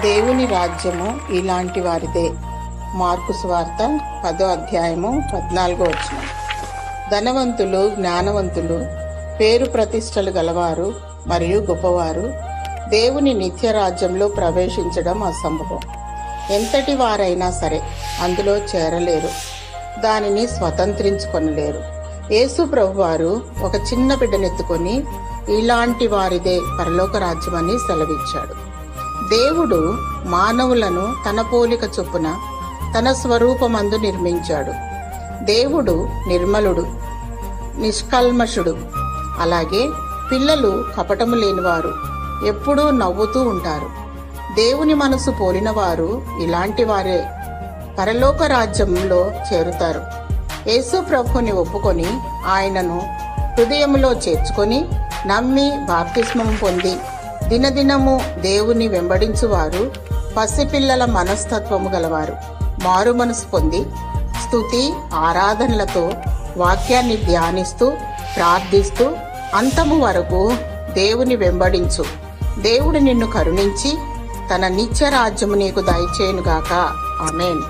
దేవుని రాజ్యము ఇలాంటి వారిదే. మార్కు సువార్త 10వ అధ్యాయము 14వ వచనం. ధనవంతులు, జ్ఞానవంతులు, పేరు ప్రతిష్టలు గలవారు మరియు గొప్పవారు దేవుని నిత్య రాజ్యంలో ప్రవేశించడం అసంభవం. ఎంతటి వారైనా సరే అందులో చేరలేరు, దానిని స్వతంత్రించుకొనలేరు. యేసు ప్రభువారు ఒక చిన్న బిడ్డనెత్తుకొని ఇలాంటి వారిదే పరలోక రాజ్యమని సెలవిచ్చాడు. దేవుడు మానవులను తన పోలిక చొప్పున తన స్వరూపమందు నిర్మించాడు. దేవుడు నిర్మలుడు, నిష్కల్మషుడు. అలాగే పిల్లలు కపటము లేనివారు, ఎప్పుడూ నవ్వుతూ ఉంటారు. దేవుని మనసు పోలిన వారు ఇలాంటి వారే పరలోక రాజ్యంలో చేరుతారు. యేసు ప్రభుని ఒప్పుకొని ఆయనను హృదయములో చేర్చుకొని నమ్మి బాప్తిస్మం పొంది దినదినము దేవుని వెంబడించువారు పసిపిల్లల మనస్తత్వము గలవారు. మారు మనసు పొంది స్తుతి ఆరాధనలతో వాక్యాన్ని ధ్యానిస్తూ ప్రార్థిస్తూ అంతము వరకు దేవుని వెంబడించు. దేవుడు నిన్ను కరుణించి తన నిత్య రాజ్యము నీకు దయచేయునుగాక. ఆమేన్.